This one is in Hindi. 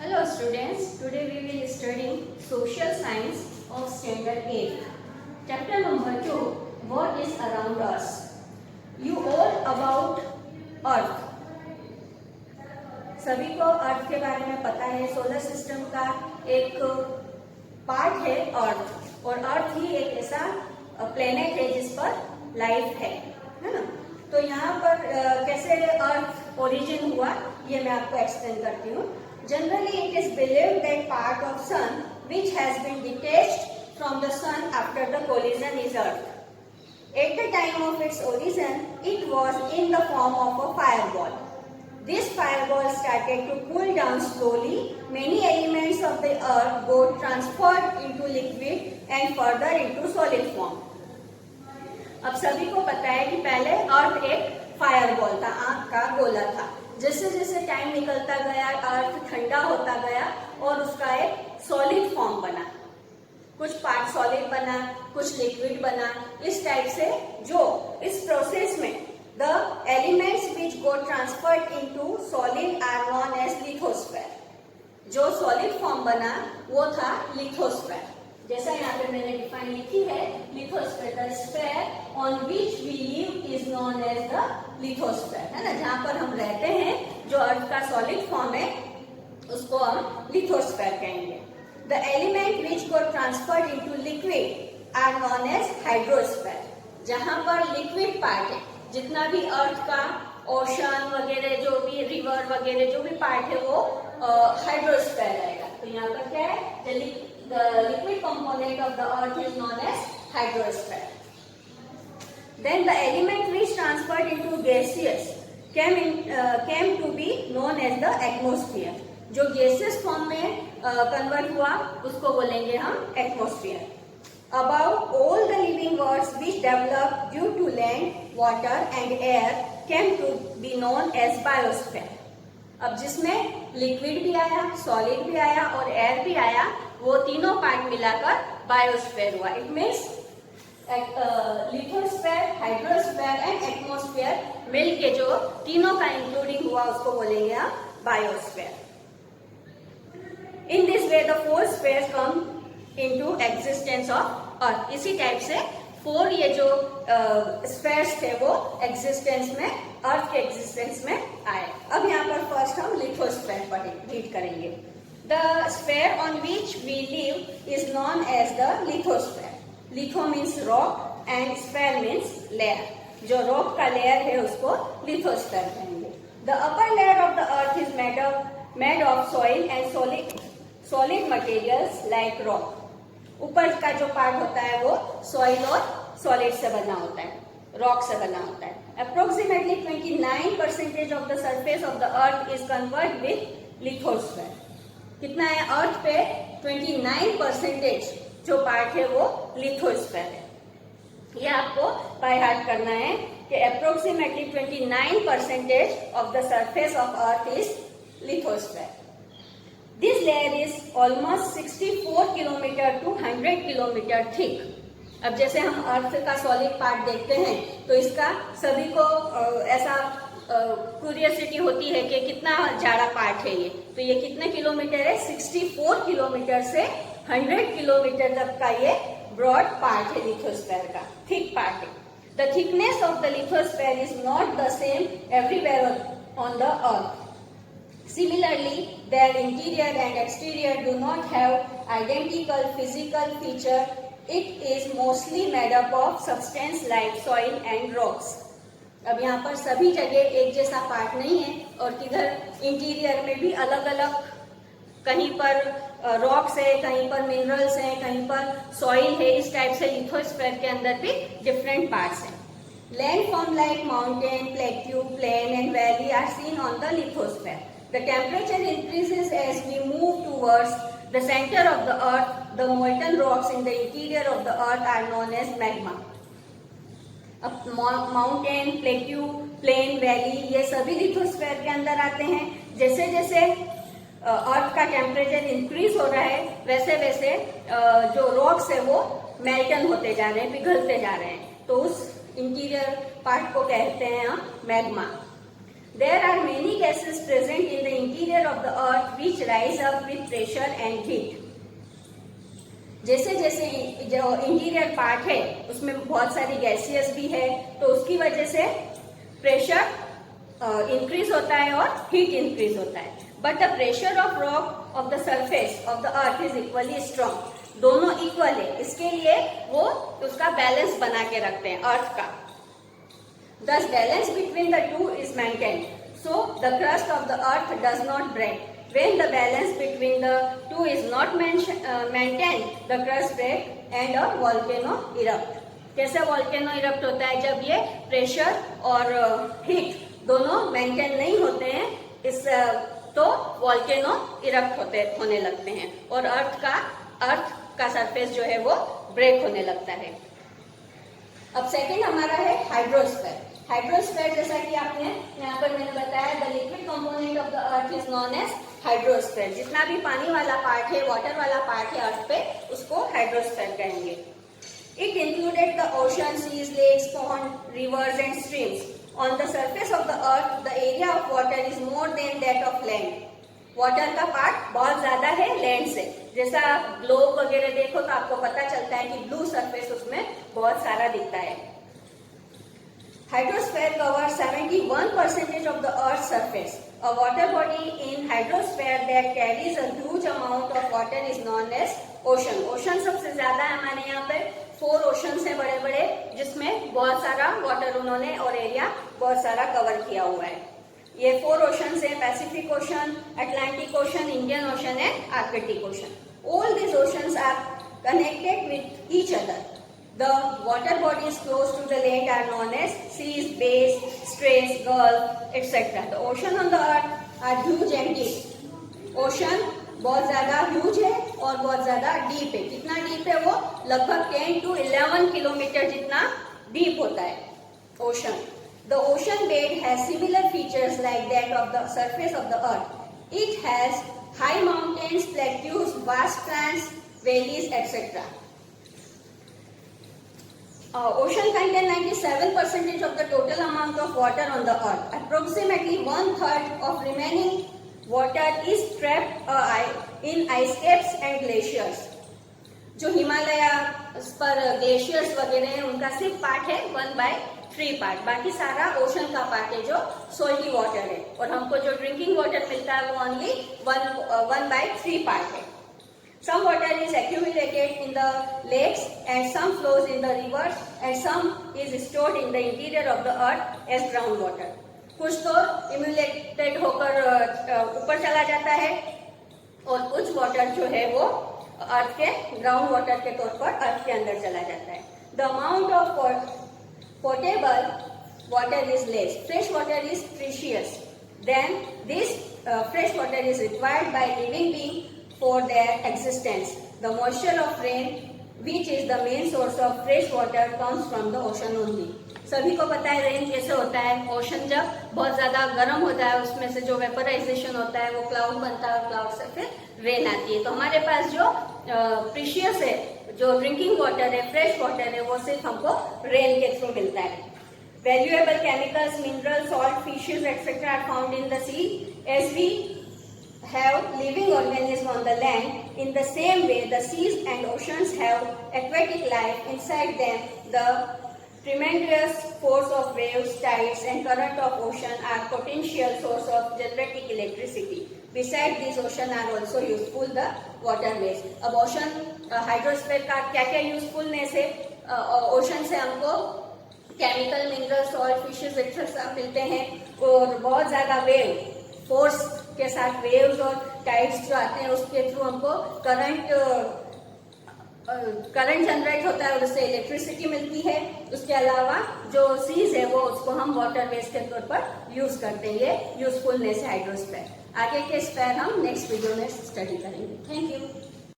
Hello students, today we will study social science of standard 8. Chapter number 2, what is around us? You all about earth. सभी को अर्थ के बारे में पता है। सोलर सिस्टम का एक पार्ट है अर्थ, और अर्थ ही एक ऐसा प्लेनेट है जिस पर लाइफ है ना। तो यहाँ पर कैसे अर्थ ओरिजिन हुआ ये मैं आपको एक्सप्लेन करती हूँ। Generally, it is believed that part of sun which has been detached from the sun after the collision is Earth. At the time of its origin, it was in the form of a fireball. This fireball started to cool down slowly. Many elements of the Earth got transferred into liquid and further into solid form. अब सभी को पता है कि पहले अर्थ एक फायरबॉल था, आग का गोला था। जैसे जैसे टाइम निकलता गया अर्थ ठंडा होता गया और उसका एक सॉलिड फॉर्म बना। कुछ पार्ट सॉलिड बना, कुछ लिक्विड बना। इस टाइप से जो इस प्रोसेस में the elements which got transferred into solid are known as lithosphere. जो सॉलिड फॉर्म बना वो था लिथोस्फेयर। जैसा यहाँ पे मैंने डिफाइन लिखी है, lithosphere the sphere on which we live is known as the lithosphere, है ना। जहाँ पर हम रहते हैं, जो अर्थ का सॉलिड फॉर्म है, उसको हम लिथोस्फेयर कहेंगे। The element which got transferred into liquid are known as hydrosphere. जहाँ पर लिक्विड पार्ट है, जितना भी अर्थ का ओशन वगैरह, जो भी रिवर वगैरह जो भी पार्ट है वो हाइड्रोस्फेयर रहेगा। तो यहाँ पर क्या है, the liquid component of the earth is known as hydrosphere. Then the element which transferred into gaseous came to be known as the atmosphere. जो gaseous form में convert हुआ उसको बोलेंगे हम atmosphere. Above all the living worlds which developed due to land, water and air came to be known as biosphere. अब जिसमें लिक्विड भी आया, सॉलिड भी आया और एयर भी आया, वो तीनों पार्ट मिलाकर बायोस्फीयर हुआ। It means lithosphere, hydrosphere and atmosphere मिलके जो तीनों का इंक्लूडिंग हुआ उसको बोलेंगे आप biosphere. In this way the four spheres come into existence of earth. इसी टाइप से फोर ये जो स्फीयर्स थे वो एग्जिस्टेंस में, अर्थ के एग्जिस्टेंस में आए। अब यहाँ पर फर्स्ट हम लिथोस्फीयर रीड करेंगे। The sphere on which we live is known as the lithosphere. Litho means rock and sphere means layer. जो rock का layer है उसको lithosphere कहेंगे। The upper layer of the earth is made of soil and solid materials like rock. ऊपर का जो पार्ट होता है वो soil और solid से बना होता है, rock से बना होता है। Approximately 29% of the surface of the earth is covered with lithosphere. कितना है अर्थ पे 29% जो पार्ट है वो लिथोस्फीयर है। ये आपको बाय हार्ट करना है कि approximately 29% of the surface of earth is lithosphere. This layer is almost 64 kilometre to 100 kilometre thick. अब जैसे हम अर्थ का सॉलिड पार्ट देखते हैं तो इसका सभी को ऐसा क्यूरियोसिटी होती है कि कितना जाड़ा पार्ट है ये। तो ये कितने किलोमीटर है, 64 किलोमीटर से 100 किलोमीटर तक का ये ब्रॉड पार्ट है लिथोस्फीयर का, थिक पार्ट है। The thickness of the lithosphere is not the same everywhere on the earth. Similarly their interior and exterior do not have identical physical feature. It is mostly made up of substance like soil and rocks. अब यहाँ पर सभी जगह एक जैसा पार्ट नहीं है, और किधर इंटीरियर में भी अलग अलग, कहीं पर रॉक्स है, कहीं पर मिनरल्स हैं, कहीं पर सॉइल है। इस टाइप से लिथोस्फीयर के अंदर भी डिफरेंट पार्ट्स हैं। Land form like mountain, plateau, plain and valley are seen on the lithosphere. The temperature increases as we move towards the centre of the earth. The molten rocks in the interior of the earth are known as magma. अब माउंटेन, प्लेट्यू, प्लेन, वैली ये सभी लिथोस्फीयर के अंदर आते हैं। जैसे जैसे अर्थ का टेम्परेचर इंक्रीज हो रहा है वैसे वैसे जो रॉक्स है वो मेल्टन होते जा रहे हैं, पिघलते जा रहे हैं। तो उस इंटीरियर पार्ट को कहते हैं हम magma. There are many gases present in the interior of the earth which rise up with pressure and heat. जैसे जैसे जो इंटीरियर पार्ट है उसमें बहुत सारी गैसियस भी है, तो उसकी वजह से प्रेशर इंक्रीज होता है और हीट इंक्रीज होता है. But the pressure of rock of the surface of the earth is equally strong. दोनों इक्वल है, इसके लिए वो उसका बैलेंस बना के रखते हैं अर्थ का. Thus balance between the two is maintained. So the crust of the earth does not break. When the balance between the two is not maintained, the crust breaks and a volcano erupts. कैसे volcano erupt होता है? जब ये प्रेशर और हीट दोनों मेंटेन नहीं होते हैं, इस तो volcano erupt होने लगते हैं और अर्थ का सरफेस जो है वो ब्रेक होने लगता है. अब सेकेंड हमारा है हाइड्रोस्फीयर. हाइड्रोस्फीयर जैसा कि आपने यहाँ पर मैंने बताया, the liquid component of the earth is known as hydrosphere. जितना भी पानी वाला पार्ट है, वाटर वाला पार्ट है अर्थ पे, उसको हाइड्रोस्फीयर कहेंगे. It included the ocean, seas, lakes, pond, rivers and streams. On the surface of the earth the area of water is more than that of land. Water का पार्ट बहुत ज्यादा है लैंड से. जैसा आप ग्लोब वगैरह देखो तो आपको पता चलता है कि ब्लू सरफेस उसमें बहुत सारा दिखता है. Hydrosphere covers 71% of the Earth's surface. A water body in hydrosphere that carries a huge amount of water is known as ocean. Ocean सबसे ज्यादा है हमारे यहाँ पे. 4 oceans हैं बड़े बड़े, जिसमें बहुत सारा वाटर उन्होंने और एरिया बहुत सारा कवर किया हुआ है. ये 4 oceans हैं: Pacific ocean, Atlantic ocean, Indian ocean and Arctic ocean. All these oceans are connected with each other. The water bodies close to the land are known as seas, bays, straits, gulf, etc. The ocean on the earth are huge and deep. Ocean बहुत ज्यादा ह्यूज है और बहुत ज्यादा डीप है. कितना डीप है वो? लगभग 10 to 11 किलोमीटर जितना डीप होता है ocean. The ocean bed has similar features like that of the surface of the earth. It has high mountains, plateaus, vast plants, valleys, etc. Ocean contain 97% of the total amount of water on the earth. Approximately 1/3 of remaining water is trapped in ice caps and glaciers. जो हिमालय पर ग्लेशियर्स वगैरह हैं उनका सिर्फ पार्ट है 1/3 पार्ट. बाकी सारा ओशन का पार्ट है जो सोल्टी वाटर है, और हमको जो ड्रिंकिंग वाटर मिलता है वो ओनली 1/3 पार्ट है. Some water is accumulated in the lakes and some flows in the rivers and some is stored in the interior of the earth as groundwater. कुछ तो accumulated होकर ऊपर चला जाता है और कुछ वाटर जो है वो अर्थ के ग्राउंड वाटर के तौर पर अर्थ के अंदर चला जाता है. The amount of potable water is less. Fresh water is precious. Then this fresh water is required by living beings for their existence. The moisture of rain, which is the main source of fresh water, comes from the ocean only. सभी को पता है रेन कैसे होता है. ओशन जब बहुत ज्यादा गर्म होता है, उसमें से जो वेपराइजेशन होता है वो क्लाउड बनता है और क्लाउड से फिर रेन आती है. तो हमारे पास जो प्रीशियस है, जो ड्रिंकिंग वाटर है, फ्रेश वाटर है, वो सिर्फ हमको रेन के थ्रू मिलता है. Valuable chemicals, minerals, salt, fishes, etc. are found in the sea. As we have living organisms on the land, in the same way the seas and oceans have aquatic life inside them. The tremendous force of waves, tides and current of ocean are potential source of generating electricity. Besides these, ocean are also useful the waterways. अब ocean हाइड्रोस्फीयर का क्या क्या यूजफुलनेस है? ओशन से हमको chemical, mineral, salt, fishes etcetera मिलते हैं और बहुत ज्यादा वेव फोर्स के साथ वेव्स और टाइड्स जो आते हैं उसके थ्रू हमको करंट जनरेट होता है और उससे इलेक्ट्रिसिटी मिलती है. उसके अलावा जो सीज है वो उसको हम वाटरवेज के तौर पर यूज करते हैं. ये यूजफुलनेस है हाइड्रोस्फीयर. आगे के स्फीयर हम नेक्स्ट वीडियो में स्टडी करेंगे. Thank you.